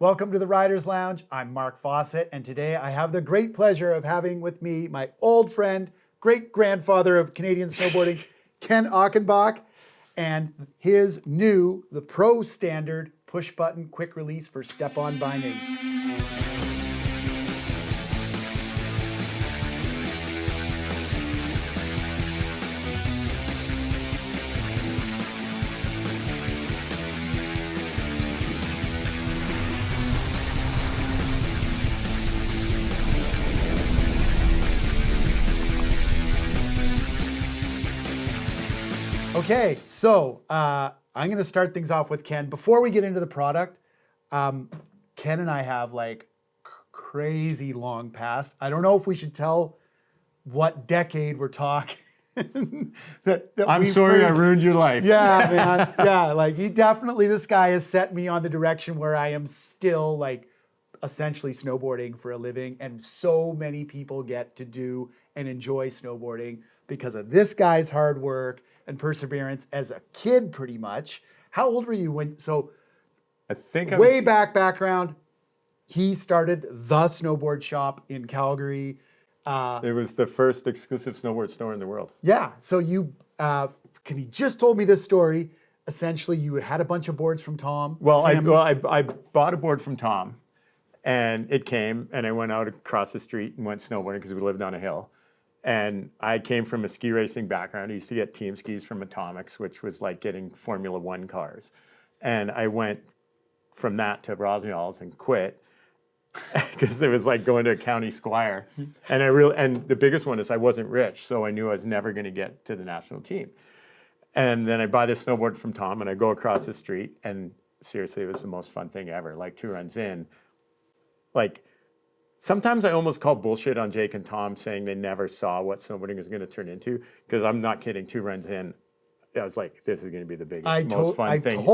Welcome to the Riders Lounge. I'm Mark Fawcett, and today I have the great pleasure of having with me my old friend, great-grandfather of Canadian snowboarding, Ken Achenbach, and his new, the Pro Standard push-button quick release for step-on bindings. Okay, so I'm going to start things off with Ken. Before we get into the product, Ken and I have like crazy long past. I don't know if we should tell what decade we're talking. I'm sorry I ruined your life. Yeah, man. Yeah, like this guy has set me on the direction where I am still like essentially snowboarding for a living, and so many people get to do and enjoy snowboarding because of this guy's hard work and perseverance as a kid, pretty much. How old were you when? So, I think background. He started the snowboard shop in Calgary. It was the first exclusive snowboard store in the world. Yeah. So you, he just told me this story. Essentially, you had a bunch of boards from Tom. Well, I bought a board from Tom, and it came, and I went out across the street and went snowboarding because we lived on a hill. And I came from a ski racing background. I used to get team skis from Atomics, which was like getting Formula One cars. And I went from that to Rosniall's and quit because it was like going to a county squire. And the biggest one is I wasn't rich, so I knew I was never going to get to the national team. And then I buy this snowboard from Tom, and I go across the street, and seriously, it was the most fun thing ever. Like 2 runs in, like, sometimes I almost call bullshit on Jake and Tom saying they never saw what snowboarding was going to turn into, because I'm not kidding. 2 runs in, I was like, this is going to be the biggest, most fun thing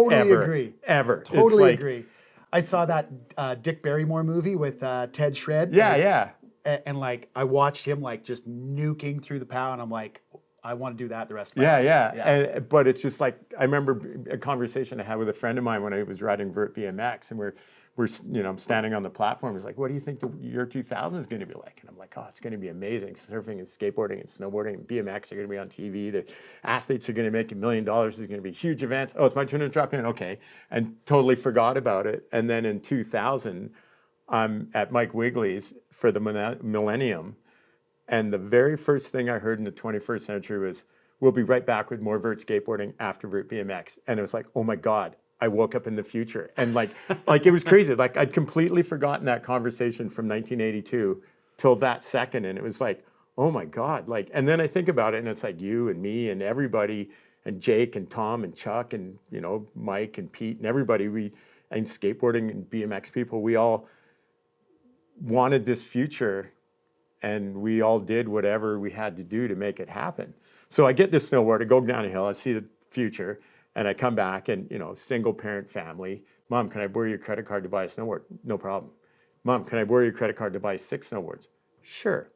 ever. Totally agree. I saw that Dick Barrymore movie with Ted Shred. Yeah. And like, I watched him like just nuking through the POW, and I'm like, I want to do that the rest of my life. Yeah. But it's just like, I remember a conversation I had with a friend of mine when I was riding Vert BMX, and we're I'm standing on the platform. He's like, what do you think the year 2000 is going to be like? And I'm like, oh, it's going to be amazing. Surfing and skateboarding and snowboarding and BMX are going to be on TV. The athletes are going to make $1 million. There's going to be huge events. Oh, it's my turn to drop in. Okay. And totally forgot about it. And then in 2000, I'm at Mike Wigley's for the Millennium. And the very first thing I heard in the 21st century was, we'll be right back with more Vert skateboarding after Vert BMX. And it was like, oh my God. I woke up in the future, and like it was crazy. Like I'd completely forgotten that conversation from 1982 till that second, and it was like, oh my God! Like, and then I think about it, and it's like you and me and everybody, and Jake and Tom and Chuck and Mike and Pete and everybody. And skateboarding and BMX people, we all wanted this future, and we all did whatever we had to do to make it happen. So I get this snowboard, I go down a hill, I see the future. And I come back and, single parent family. Mom, can I borrow your credit card to buy a snowboard? No problem. Mom, can I borrow your credit card to buy 6 snowboards? Sure.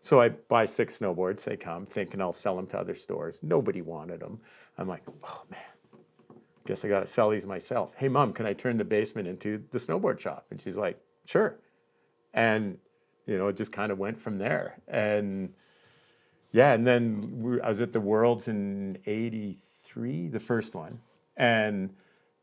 So I buy 6 snowboards. They come thinking I'll sell them to other stores. Nobody wanted them. I'm like, oh man, guess I got to sell these myself. Hey Mom, can I turn the basement into the snowboard shop? And she's like, sure. And, it just kind of went from there. And yeah, and then I was at the Worlds in '83. The first one, and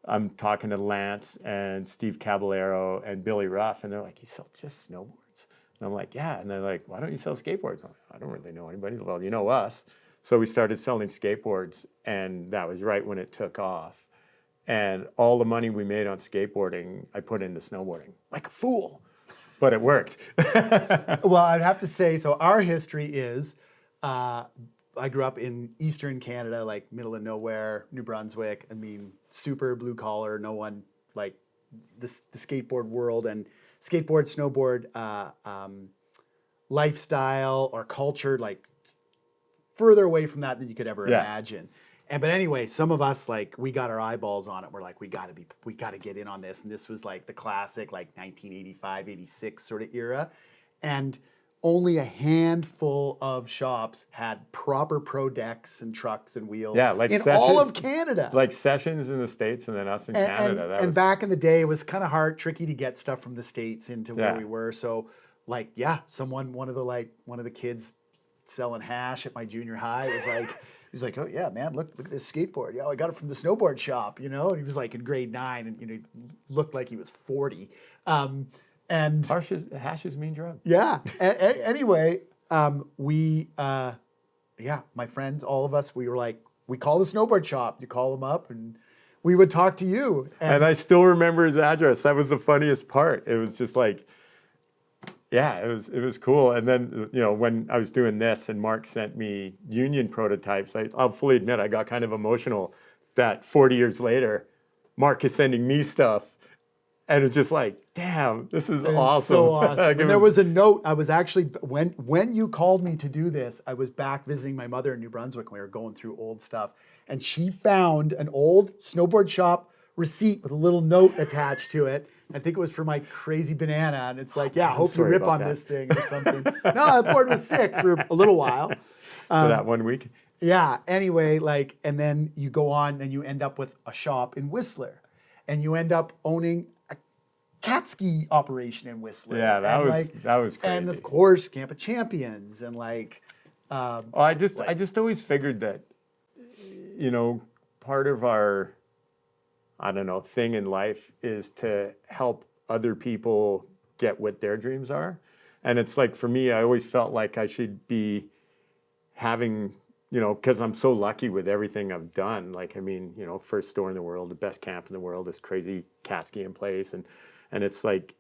I'm talking to Lance and Steve Caballero and Billy Ruff, and they're like, you sell just snowboards? And I'm like, yeah. And they're like, why don't you sell skateboards? I'm like, I don't really know anybody. Well, you know us. So we started selling skateboards, and that was right when it took off. And all the money we made on skateboarding, I put into snowboarding like a fool, but it worked. Well, I'd have to say, so our history is, I grew up in Eastern Canada, like middle of nowhere, New Brunswick. I mean, super blue collar. No one like the skateboard world and skateboard, snowboard lifestyle or culture, like further away from that than you could ever imagine. But anyway, some of us, like, we got our eyeballs on it. We're like, we got to get in on this. And this was like the classic, like 1985, 86 sort of era. And only a handful of shops had proper pro decks and trucks and wheels Yeah, like in Sessions, all of Canada. like Sessions in the States and then us in Canada. That And was, back in the day, it was kind of hard, tricky to get stuff from the States into where Yeah. we were. So, like, one of the kids selling hash at my junior high was like, he's like, oh yeah, man, look at this skateboard. Yeah, I got it from the snowboard shop, you know. And he was like in grade 9, and he looked like he was 40. And hash is mean drug. yeah. Anyway, my friends, all of us, we were like, we call the snowboard shop. You call them up, and we would talk to you. And I still remember his address. That was the funniest part. It was just like, yeah, it was cool. And then, when I was doing this and Mark sent me union prototypes, I'll fully admit I got kind of emotional that 40 years later, Mark is sending me stuff. And it's just like, damn, this is awesome. So awesome. Like, And there was a note. I was actually, when you called me to do this, I was back visiting my mother in New Brunswick, and we were going through old stuff. And she found an old snowboard shop receipt with a little note attached to it. I think it was for my crazy banana. And it's like, yeah, I hope you sorry rip about on that. this thing or something. No, that board was sick for a little while. for that 1 week. Yeah. Anyway, and then you go on and you end up with a shop in Whistler, and you end up owning a cat ski operation in Whistler. Yeah, that was crazy. And of course, Camp of Champions, and I just always figured that, part of our, I don't know, thing in life is to help other people get what their dreams are. And it's like, for me, I always felt like I should be having, because I'm so lucky with everything I've done. Like, first store in the world, the best camp in the world, this crazy cat skiing place. And it's like,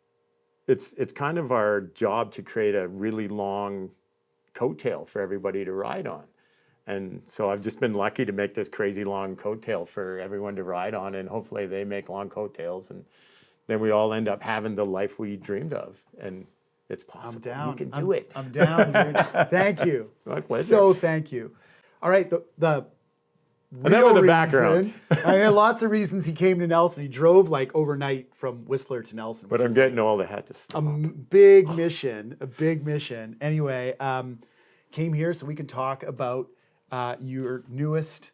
it's kind of our job to create a really long coattail for everybody to ride on. And so I've just been lucky to make this crazy long coattail for everyone to ride on, and hopefully they make long coattails, and then we all end up having the life we dreamed of. And it's possible. I'm down. You can do it. I'm down, dude. Thank you. My pleasure. So thank you. All right, the And that real was the reason, background. lots of reasons he came to Nelson. He drove overnight from Whistler to Nelson. But I'm getting old. I had to stop. a big mission. Anyway, came here so we can talk about your newest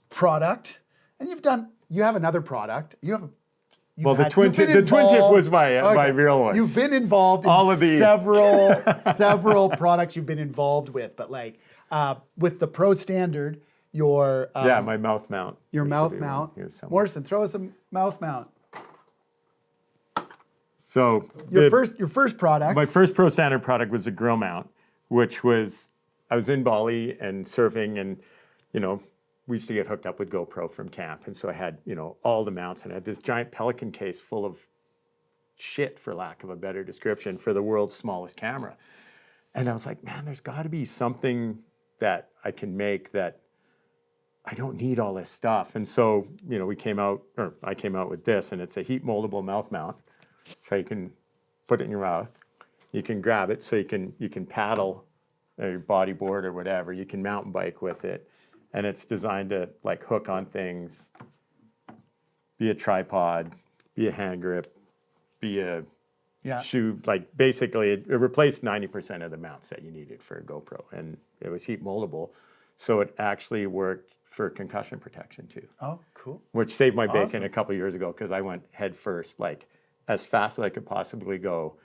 product, and you have another product. The twin tip was my real one. You've been involved in All of these. several products you've been involved with, but with the Pro Standard, your my mouth mount. your There mouth should be one mount. here somewhere. Morrison, throw us a mouth mount. So Your first product. my first Pro Standard product was a grill mount, which was, I was in Bali and surfing, and we used to get hooked up with GoPro from camp, and so I had all the mounts, and I had this giant Pelican case full of shit, for lack of a better description, for the world's smallest camera. And I was like, man, there's got to be something that I can make that I don't need all this stuff. And so I came out with this, and it's a heat moldable mouth mount, so you can put it in your mouth, you can grab it, so you can paddle your bodyboard or whatever, you can mountain bike with it, and it's designed to hook on things, be a tripod, be a hand grip, be a shoe. Basically, it replaced 90% of the mounts that you needed for a GoPro, and it was heat moldable, so it actually worked for concussion protection too. Oh, cool. Which saved my bacon Awesome. a couple years ago, because I went head first, as fast as I could possibly go.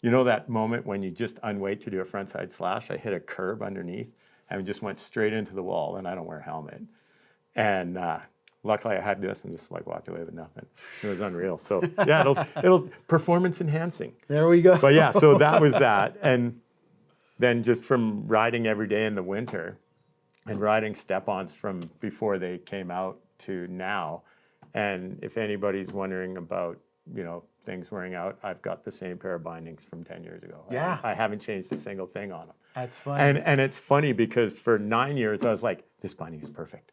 That moment when you just unweight to do a frontside slash? I hit a curb underneath and just went straight into the wall, and I don't wear a helmet. And luckily I had this and just walked away with nothing. It was unreal. So yeah, it'll performance enhancing. There we go. But yeah, so that was that. And then just from riding every day in the winter and riding step-ons from before they came out to now. And if anybody's wondering about, things wearing out, I've got the same pair of bindings from 10 years ago. Yeah. I haven't changed a single thing on them. That's funny. And it's funny because for 9 years I was like, this binding is perfect.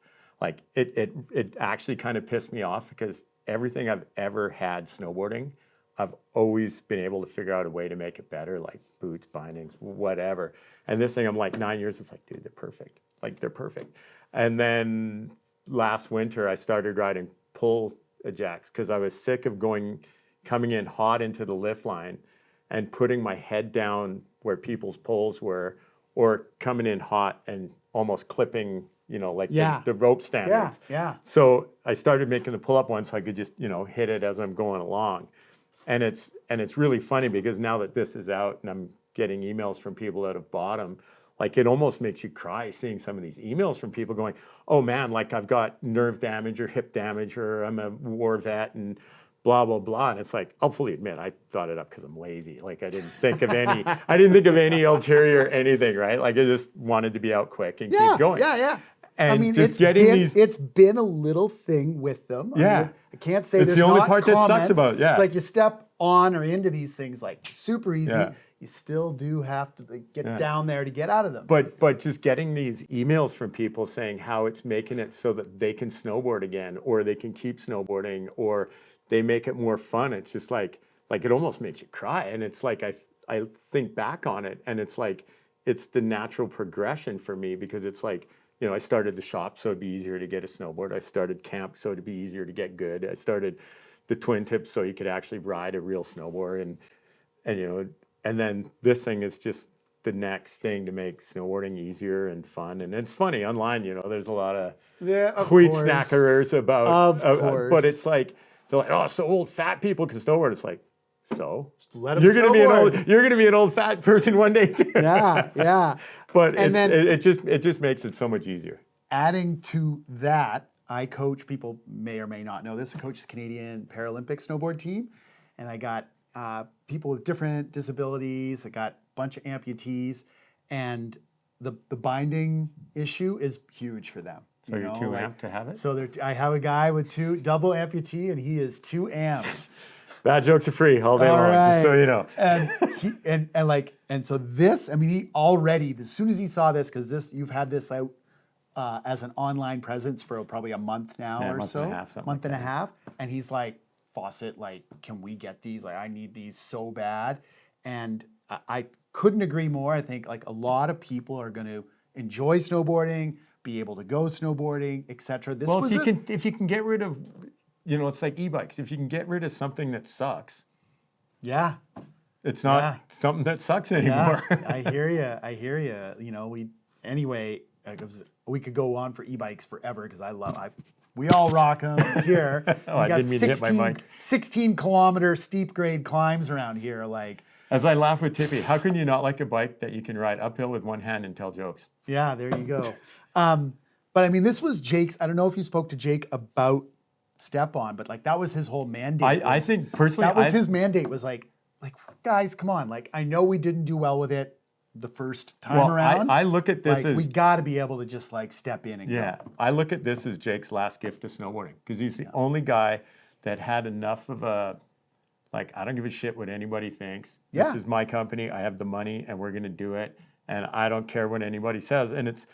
It actually kind of pissed me off, because everything I've ever had snowboarding, I've always been able to figure out a way to make it better, like boots, bindings, whatever. And this thing, I'm like 9 years, it's like, dude, they're perfect. They're perfect. And then last winter I started riding pull ejects, because I was sick of coming in hot into the lift line and putting my head down where people's poles were, or coming in hot and almost clipping, like the rope standards. Yeah. So I started making the pull-up one so I could just, hit it as I'm going along. And it's really funny because now that this is out and I'm getting emails from people that have bought them, like it almost makes you cry seeing some of these emails from people going, oh man, like I've got nerve damage or hip damage or I'm a war vet and blah, blah, blah. And it's like, I'll fully admit, I thought it up because I'm lazy. Like I didn't think of any ulterior anything, right? Like I just wanted to be out quick and keep going. Yeah. And I mean, it's been a little thing with them. Yeah. I can't say it's there's the only not part comments. that sucks about it. Yeah. It's like you step on or into these things like super easy. Yeah. You still do have to get down there to get out of them. But just getting these emails from people saying how it's making it so that they can snowboard again, or they can keep snowboarding, or they make it more fun. It's just like it almost makes you cry. And it's like I think back on it, and it's like it's the natural progression for me because it's like, I started the shop so it'd be easier to get a snowboard. I started camp so it'd be easier to get good. I started the twin tips so you could actually ride a real snowboard, and then this thing is just the next thing to make snowboarding easier and fun. And it's funny online, there's a lot of tweet snackerers about, but it's like they're like, oh, so old fat people can snowboard. It's like, so you're gonna be an old fat person one day too. Yeah. But it just makes it so much easier. Adding to that, I coach, people may or may not know this, I coach the Canadian Paralympic snowboard team, and I got people with different disabilities, I got a bunch of amputees, and the binding issue is huge for them. So you're too amped to have it? So I have a guy with double amputee, and he is too amped. Bad jokes are free all day long, just so you know. And so this, I mean, he already, as soon as he saw this, because you've had this out as an online presence for probably a month now or so. Month and a half. And he's like, Fawcett, like, can we get these? Like, I need these so bad. And I couldn't agree more. I think like a lot of people are going to enjoy snowboarding, be able to go snowboarding, etc. Well, if you can get rid of, it's like e-bikes. If you can get rid of something that sucks, it's not something that sucks anymore. Yeah, I hear you. We could go on for e-bikes forever because we all rock them here. I didn't mean to hit my mic. 16-kilometer steep grade climbs around here, like. As I laugh with Tippy, how can you not like a bike that you can ride uphill with one hand and tell jokes? Yeah, there you go. But I mean, this was Jake's. I don't know if you spoke to Jake about Step On, but like that was his whole mandate. I think personally, that was his mandate. Was like guys, come on. Like I know we didn't do well with it the first time around. I look at this as we got to be able to just like step in and go. I look at this as Jake's last gift to snowboarding because he's the only guy that had enough of a. Like, I don't give a shit what anybody thinks. This is my company. I have the money and we're going to do it. And I don't care what anybody says. And it's,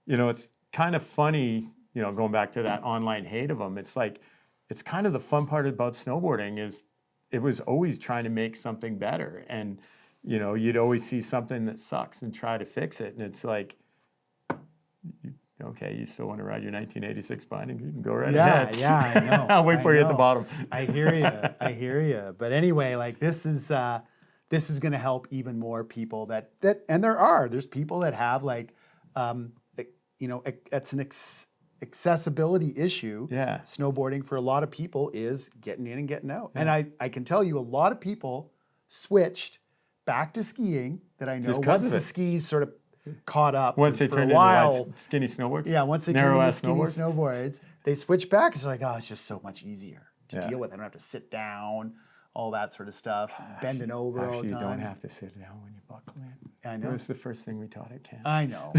it's kind of funny, going back to that online hate of them. It's like, it's kind of the fun part about snowboarding is it was always trying to make something better. And, you'd always see something that sucks and try to fix it. And it's like, okay, you still want to ride your 1986 bindings? You can go right ahead. Yeah, I know. I'll wait for you at the bottom. I hear you. But anyway, like this is going to help even more people and there's people that have like, it's an accessibility issue. Yeah. Snowboarding for a lot of people is getting in and getting out. Yeah. And I can tell you a lot of people switched back to skiing that I know once the skis sort of caught up. Once they turned into skinny snowboards? Yeah, once they turned into skinny snowboards, they switched back. It's like, oh, it's just so much easier to deal with. I don't have to sit down, all that sort of stuff, bending over all the time. Actually, you don't have to sit down when you buckle in. I know. It was the first thing we taught at camp. I know,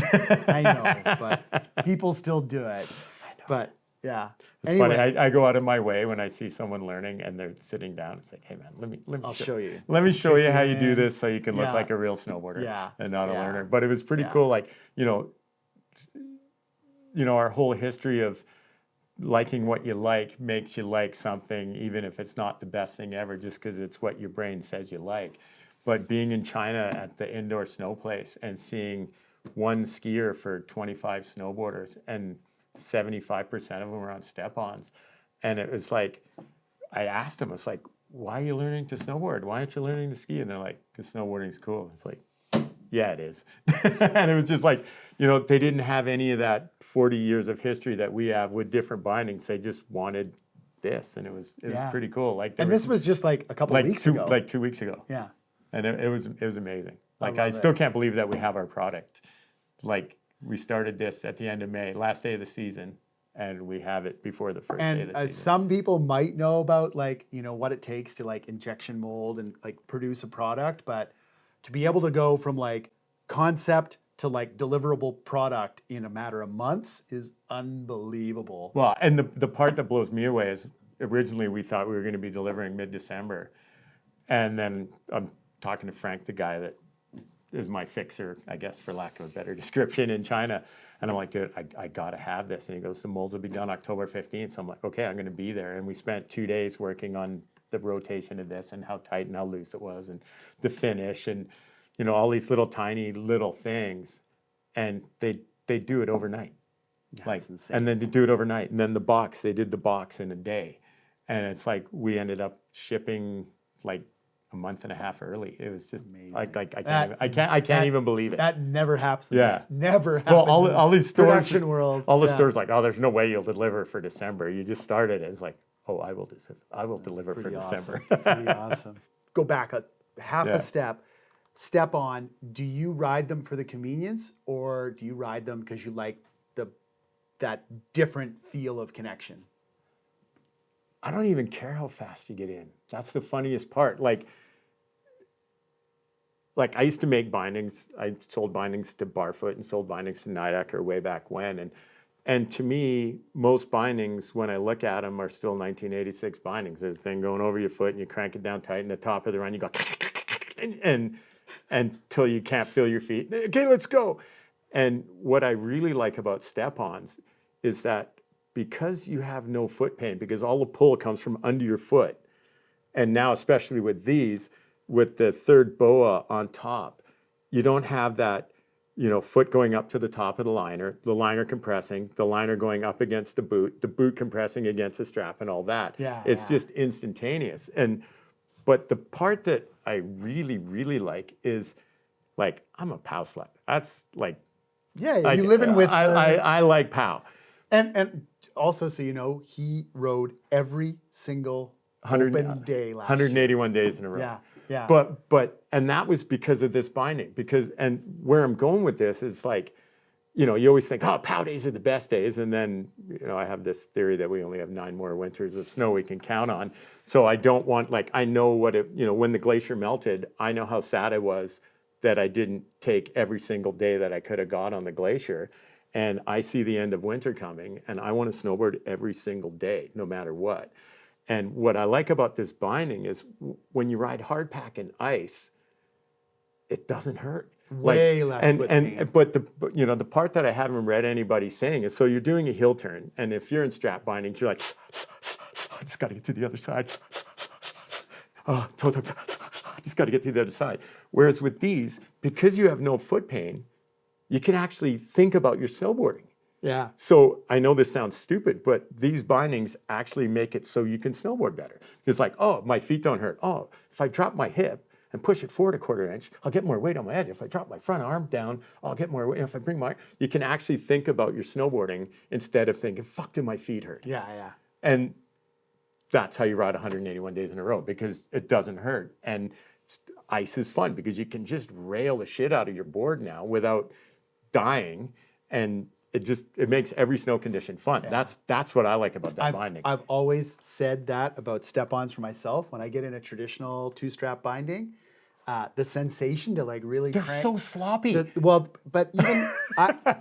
but people still do it. I know. But yeah. It's funny. I go out of my way when I see someone learning and they're sitting down. It's like, hey man, let me show you. Let me show you how you do this so you can look like a real snowboarder and not a learner. But it was pretty cool. Like, our whole history of liking what you like makes you like something, even if it's not the best thing ever, just because it's what your brain says you like. But being in China at the indoor snow place and seeing one skier for 25 snowboarders and 75% of them were on step-ons. And it was like, I asked them, it's like, why are you learning to snowboard? Why aren't you learning to ski? And they're like, because snowboarding's cool. It's like, yeah, it is. And it was just like, you know, they didn't have any of that 40 years of history that we have with different bindings. They just wanted this, and it was pretty cool. Like, and this was just like a couple of weeks ago. Like 2 weeks ago. Yeah. And it was amazing. Like, I love still it. can't believe that we have our product. Like, we started this at the end of May, last day of the season, and we have it before the first day of the And season. some people might know about, like, you know, what it takes to like injection mold and like produce a product, but to be able to go from like concept to like deliverable product in a matter of months is unbelievable. Well, and the part that blows me away is originally we thought we were going to be delivering mid-December. And then I'm talking to Frank, the guy that is my fixer, I guess, for lack of a better description, in China. And I'm like, dude, I got to have this. And he goes, the molds will be done October 15th. So I'm like, okay, I'm going to be there. And we spent 2 days working on the rotation of this and how tight and how loose it was and the finish and, you know, all these little tiny little things. And they do it overnight. That's Like, insane. and then they do it overnight. And then the box, they did the box in a day. And it's like we ended up shipping like a month and a half early. It was just Amazing. like I can't even believe it. That never happens. Yeah. Never happens. Well, all these stores, production world. all the Yeah. stores like, oh, there's no way you'll deliver for December. You just started it. It's like, oh, I will deliver for Pretty December. awesome. Pretty awesome. Go back half Yeah. a step. Step on. Do you ride them for the convenience, or do you ride them because you like that different feel of connection? I don't even care how fast you get in. That's the funniest part. Like I used to make bindings. I sold bindings to Barfoot and sold bindings to Nidecker way back when. And to me, most bindings, when I look at them, are still 1986 bindings. There's a thing going over your foot and you crank it down tight, and the top of the run, you go, and until you can't feel your feet. Okay, let's go. And what I really like about step-ons is that because you have no foot pain, because all the pull comes from under your foot, and now especially with these, with the third BOA on top, you don't have that, you know, foot going up to the top of the liner compressing, the liner going up against the boot compressing against the strap and all that. Yeah, it's yeah. just instantaneous. But the part that I really, really like is, like, I'm a POW slut. That's like, Yeah, like, you live in Whistler. I like POW. And also, so you know, he rode every single open day last 181 days in a row. year. Yeah. And that was because of this binding. And where I'm going with this is, like, you know, you always think, oh, POW days are the best days. And then, you know, I have this theory that we only have 9 more winters of snow we can count on. So I don't want, like, I know what it, you know, when the glacier melted, I know how sad I was that I didn't take every single day that I could have got on the glacier. And I see the end of winter coming, and I want to snowboard every single day, no matter what. And what I like about this binding is when you ride hardpack and ice, it doesn't hurt. Way less foot pain. But you know, the part that I haven't read anybody saying is, so you're doing a heel turn, and if you're in strap bindings, you're like, I just got to get to the other side. Oh, just got to get to the other side. Whereas with these, because you have no foot pain, you can actually think about your snowboarding. Yeah. So I know this sounds stupid, but these bindings actually make it so you can snowboard better. It's like, oh, my feet don't hurt. Oh, if I drop my hip and push it forward a quarter inch, I'll get more weight on my edge. If I drop my front arm down, I'll get more weight. If I bring you can actually think about your snowboarding instead of thinking, fuck, do my feet hurt? Yeah, yeah. And that's how you ride 181 days in a row, because it doesn't hurt. And ice is fun because you can just rail the shit out of your board now without dying, and it makes every snow condition fun. Yeah. That's what I like about that binding. I've always said that about step-ons for myself. When I get in a traditional 2-strap binding, the sensation to, like, really They're crank. so sloppy. But even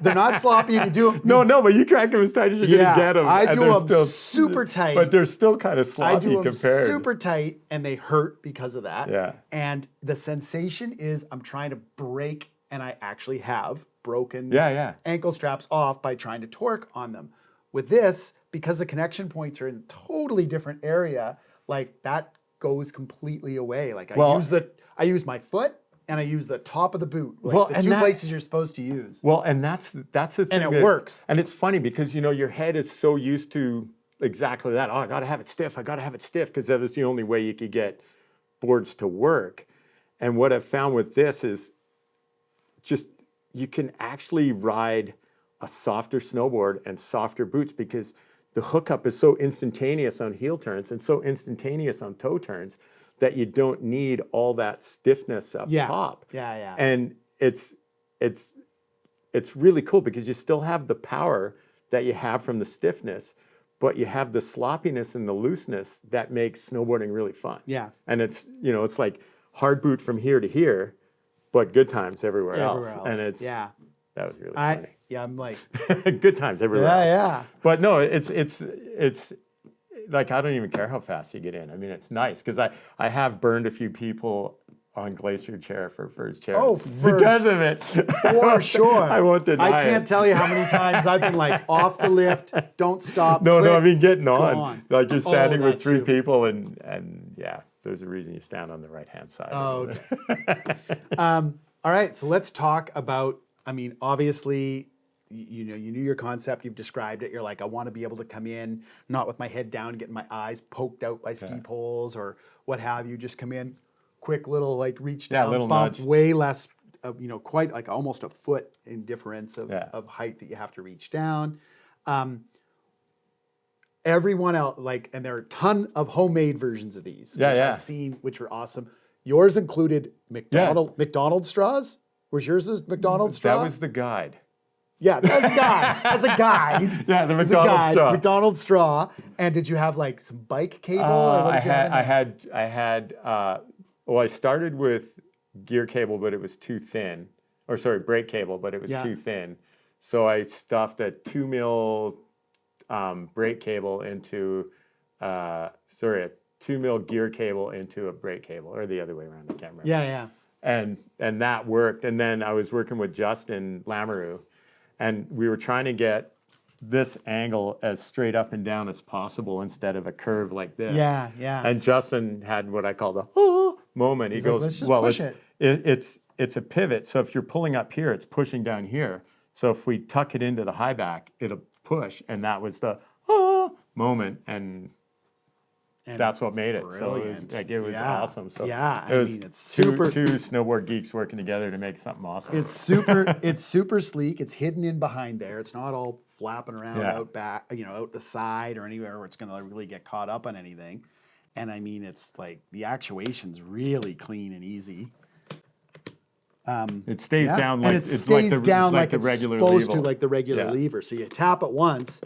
they're not sloppy if you do them. No, but you crank them as tight as you're gonna get them. I and do they're them still super tight. but they're still kind of I sloppy do them compared. super tight, and they hurt because of that. Yeah. And the sensation is I'm trying to break, and I actually have broken Yeah. ankle straps off by trying to torque on them. With this, because the connection points are in a totally different area, like, that goes completely away. Like, I use my foot and I use the top of the boot. Like, the two places you're supposed to use. Well, and that's the thing. And it works. And it's funny because, you know, your head is so used to exactly that. Oh, I got to have it stiff. I got to have it stiff, because that was the only way you could get boards to work. And what I've found with this is just, you can actually ride a softer snowboard and softer boots because the hookup is so instantaneous on heel turns and so instantaneous on toe turns that you don't need all that stiffness up top. Yeah. And it's really cool because you still have the power that you have from the stiffness, but you have the sloppiness and the looseness that makes snowboarding really fun. Yeah. And it's, you know, it's like hard boot from here to here, but good times everywhere else. And it's, that was really funny. Yeah, I'm like, good times everywhere else. Yeah. But no, it's like, I don't even care how fast you get in. I mean, it's nice because I have burned a few people on Glacier Chair for first chair because of it. For sure. I won't deny it. I can't tell you how many times I've been like off the lift, don't stop. No, click, I mean getting on. Like you're standing with three too. people and yeah, there's a reason you stand on the right-hand side. Oh, okay. All right, so let's talk about, I mean, obviously, you know, you knew your concept, you've described it. You're like, I want to be able to come in, not with my head down, getting my eyes poked out by ski poles or what have you. Just come in, quick little like reach down, little bump, nudge. way less, you know, quite like almost a foot in difference of height that you have to reach down. Everyone else, like, and there are a ton of homemade versions of these, which I've seen, which were awesome. Yours included McDonald's straws. Was yours a McDonald's straw? That was the guide. Yeah, that was a guide. That's a guide. Yeah, the McDonald's straw. McDonald's straw. And did you have like some bike cable? Or what did you have I started with gear cable, but it was too thin. Or sorry, brake cable, but it was too thin. So I stuffed a 2 mil brake cable into, a 2 mil gear cable into a brake cable, or the other way around, I can't remember. Yeah. And that worked. And then I was working with Justin Lamoureux, and we were trying to get this angle as straight up and down as possible instead of a curve like this. Yeah. And Justin had what I call the moment. He He's goes, like, let's just well, push it's a pivot. So if you're pulling up here, it's pushing down here. So if we tuck it into the high back, it'll push. And that was the moment. And that's what made it. Brilliant. So it was awesome. So I it was mean, it's super. Two snowboard geeks working together to make something awesome. It's super sleek. It's hidden in behind there. It's not all flapping around out back, you know, out the side or anywhere where it's going to really get caught up on anything. And I mean, it's like the actuation's really clean and easy. It stays down like and it it's stays like down like the it's regular supposed lever. to, like the regular lever. So you tap it once,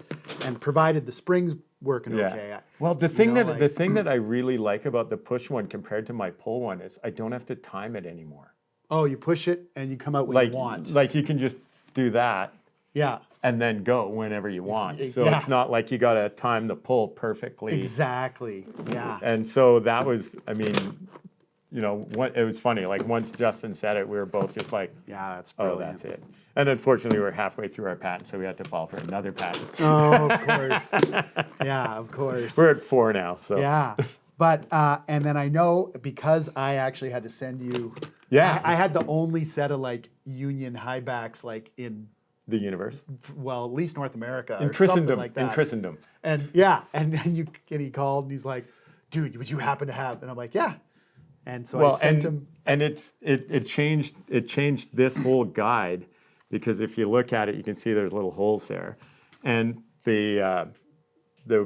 and provided the spring's working okay. Well, the thing that I really like about the push one compared to my pull one is I don't have to time it anymore. Oh, you push it and you come out when you want. Like you can just do that. Yeah. And then go whenever you want. So it's not like you got to time the pull perfectly. Exactly. Yeah. And so that was, I mean, you know, it was funny. Like once Justin said it, we were both just like, yeah, that's brilliant. Oh, that's it. And unfortunately, we were halfway through our patent, so we had to file for another patent. Oh, of course. Yeah, of course. We're at 4 now. So yeah. But and then I know because I actually had to send you. Yeah. I had the only set of like Union high backs like in the universe. Well, at least North America in or Christendom, something like that. In Christendom. And and he called and he's like, dude, would you happen to have? And I'm like, yeah. And so I sent him. And it changed this whole guide because if you look at it, you can see there's little holes there, and the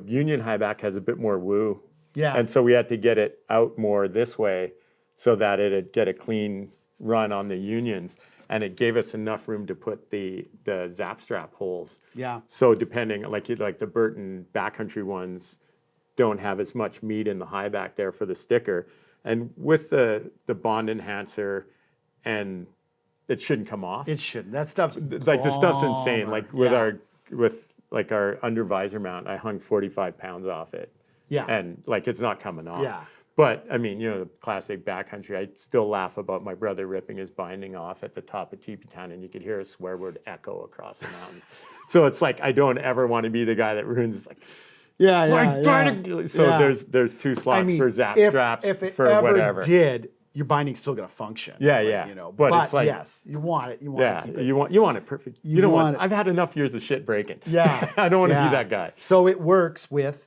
Union high back has a bit more woo. Yeah. And so we had to get it out more this way so that it'd get a clean run on the Unions. And it gave us enough room to put the zap strap holes. Yeah. So depending, like the Burton backcountry ones don't have as much meat in the high back there for the sticker. And with the Bond enhancer, and it shouldn't come off. It shouldn't. That stuff's like the stuff's insane. Like with yeah. our under visor mount, I hung 45 pounds off it. Yeah. And like it's not coming off. Yeah. But I mean, you know, the classic backcountry, I still laugh about my brother ripping his binding off at the top of Teepee Town, and you could hear a swear word echo across the mountains. So it's like, I don't ever want to be the guy that ruins, it's like, So there's 2 slots for zap straps if it for ever whatever. Did, your binding's still going to function. Yeah. You know, but it's like, yes, you want it. You want to keep it. You want it perfect. You don't want it. I've had enough years of shit breaking. Yeah. I don't want to be that guy. So it works with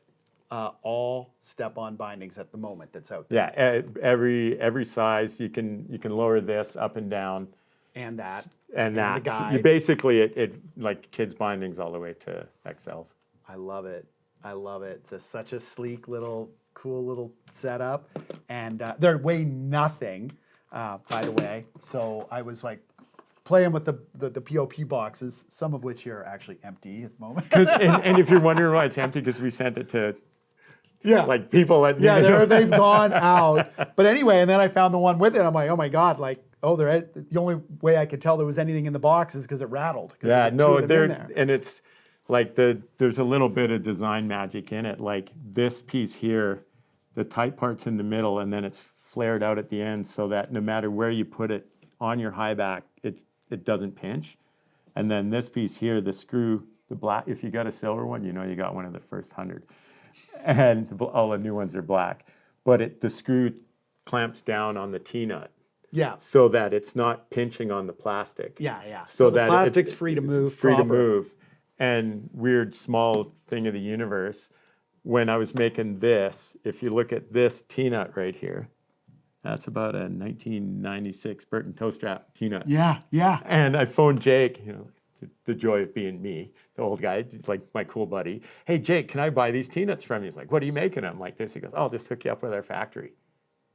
all step-on bindings at the moment that's out there. Yeah, every size you can lower this up and down. And that. And that. the guide. You basically, it like kids bindings all the way to XLs. I love it. I love it. It's such a sleek little, cool little setup. And they're weigh nothing, by the way. So I was like playing with the POP boxes, some of which here are actually empty at the moment. And if you're wondering why it's empty, because we sent it to like people at they've gone out. But anyway, and then I found the one with it. I'm like, oh my God, like, the only way I could tell there was anything in the box is because it rattled. Yeah, no, there. And it's like there's a little bit of design magic in it. Like this piece here, the tight part's in the middle, and then it's flared out at the end, so that no matter where you put it on your high back, it doesn't pinch. And then this piece here, the screw, the black. If you got a silver one, you know you got one of the first 100, and all the new ones are black. But the screw clamps down on the T-nut. Yeah. So that it's not pinching on the plastic. Yeah. So the that plastic's free to move. Free to move. And weird small thing of the universe, when I was making this, if you look at this T-nut right here, that's about a 1996 Burton toe strap T-nut. Yeah. And I phoned Jake, the joy of being me, the old guy, like my cool buddy. Hey, Jake, can I buy these T-nuts from you? He's like, what are you making? I'm like this. He goes, I'll just hook you up with our factory.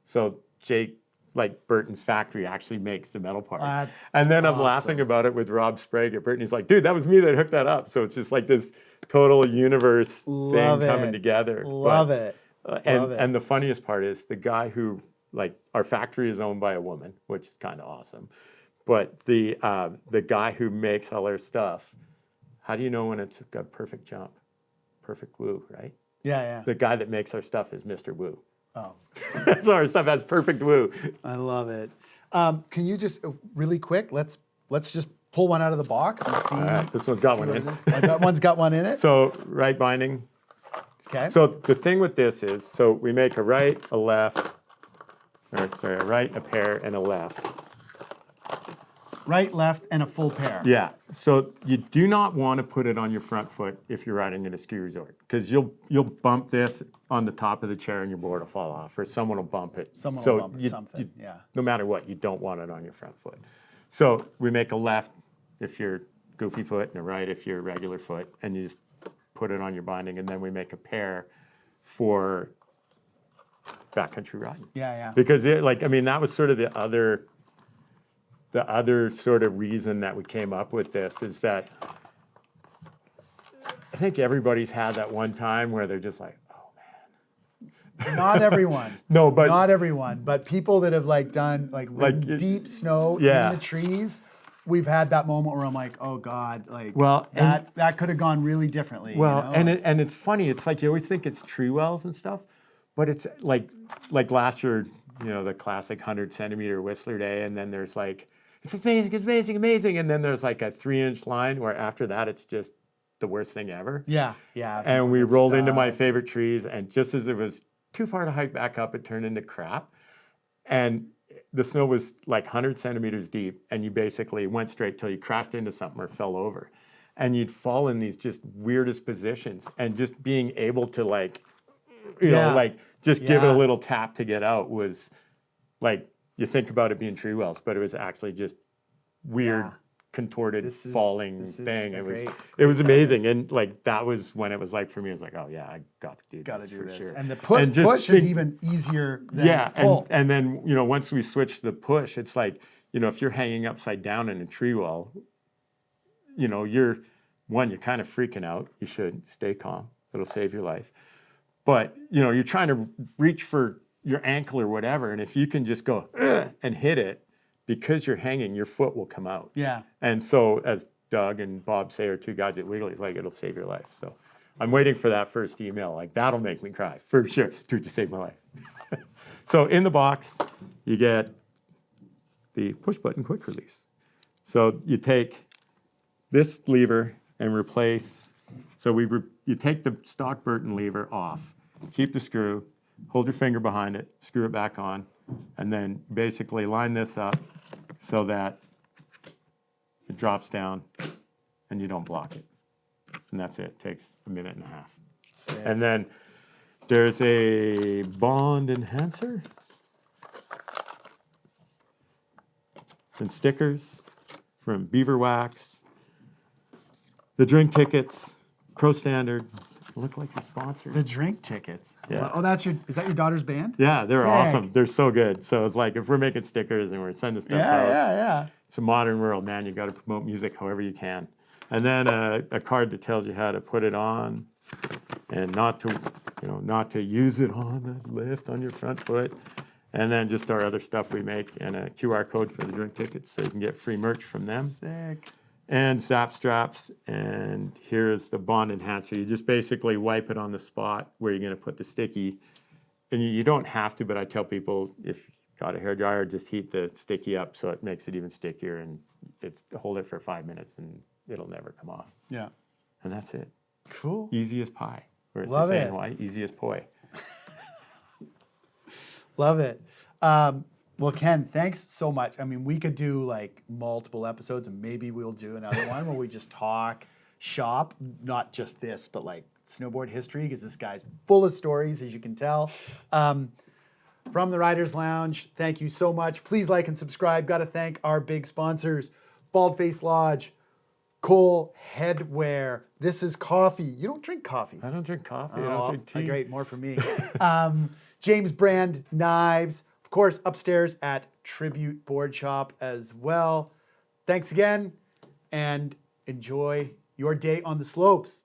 So Jake, like Burton's factory, actually makes the metal part. That's and then I'm awesome. laughing about it with Rob Sprague at Burton. He's like, dude, that was me that hooked that up. So it's just like this total universe thing coming together. Love it. And the funniest part is the guy who, like, our factory is owned by a woman, which is kind of awesome. But the guy who makes all our stuff, how do you know when it's got perfect jump? Perfect woo, right? Yeah. The guy that makes our stuff is Mr. Woo. Oh. So our stuff has perfect woo. I love it. Can you just really quick? Let's just pull one out of the box and see. All right, this one's got one in. That one's got one in it. So right binding. Okay. So the thing with this is, so we make a right, a left, or sorry, a right, a pair, and a left. Right, left, and a full pair. Yeah. So you do not want to put it on your front foot if you're riding in a ski resort, because you'll bump this on the top of the chair and your board will fall off, or someone will bump it. Someone will bump something. No matter what, you don't want it on your front foot. So we make a left if you're goofy foot and a right if you're regular foot, and you just put it on your binding, and then we make a pair for backcountry riding. Yeah. Because that was sort of the other sort of reason that we came up with this, is that I think everybody's had that one time where they're just like, oh man. Not everyone. No, but not everyone. But people that have done ridden deep snow in the trees, we've had that moment where I'm like, oh God, that could have gone really differently. Well, and it's funny. It's like you always think it's tree wells and stuff, but it's like last year, the classic 100-centimeter Whistler Day, and then there's it's amazing, and then there's a 3-inch line where after that it's just the worst thing ever. Yeah. And we rolled into my favorite trees, and just as it was too far to hike back up, it turned into crap. And the snow was 100 centimeters deep, and you basically went straight till you crashed into something or fell over. And you'd fall in these just weirdest positions, and just being able to just give it a little tap to get out was you think about it being tree wells, but it was actually just weird, contorted falling thing. It was amazing, and that was when it was for me. It was like, oh yeah, I got to do this for sure. And the push is even easier than pull. And then once we switched the push, it's if you're hanging upside down in a tree well, you're kind of freaking out. You should stay calm. It'll save your life. But you're trying to reach for your ankle or whatever, and if you can just go and hit it, because you're hanging, your foot will come out. Yeah. And so, as Doug and Bob say, are two guys at Wiggly, it'll save your life. So I'm waiting for that first email. That'll make me cry for sure. Dude, you saved my life. So in the box, you get the push button quick release. So you take this lever and replace. So you take the stock Burton lever off, keep the screw, hold your finger behind it, screw it back on, and then basically line this up so that it drops down and you don't block it. And that's it. It takes a minute and a half. Sick. And then there's a bond enhancer and stickers. from Beaver Wax, the drink tickets, Pro Standard. Look like you're sponsored. The drink tickets. Yeah. Oh, is that your daughter's band? Yeah, they're Sick. awesome. They're so good. So it's like if we're making stickers and we're sending stuff out, Yeah. it's a modern world, man. You got to promote music however you can. And then a card that tells you how to put it on and not to use it on the lift on your front foot. And then just our other stuff we make and a QR code for the drink tickets so you can get free merch from them. Sick. And zap straps, and here's the bond enhancer. You just basically wipe it on the spot where you're going to put the sticky. And you don't have to, but I tell people if you've got a hairdryer, just heat the sticky up so it makes it even stickier, and hold it for 5 minutes and it'll never come off. Yeah. And that's it. Cool. Easy as pie. Or as Love they say it. in Hawaii, easy as poi. Love it. Well, Ken, thanks so much. I mean, we could do like multiple episodes, and maybe we'll do another one where we just talk shop, not just this, but like snowboard history, because this guy's full of stories, as you can tell. From the Riders Lounge, thank you so much. Please like and subscribe. Got to thank our big sponsors, Baldface Lodge, Cole Headwear. This is coffee. You don't drink coffee. I don't drink coffee. I Oh, don't drink tea. great, more for me. James Brand Knives, of course, upstairs at Tribute Board Shop as well. Thanks again, and enjoy your day on the slopes.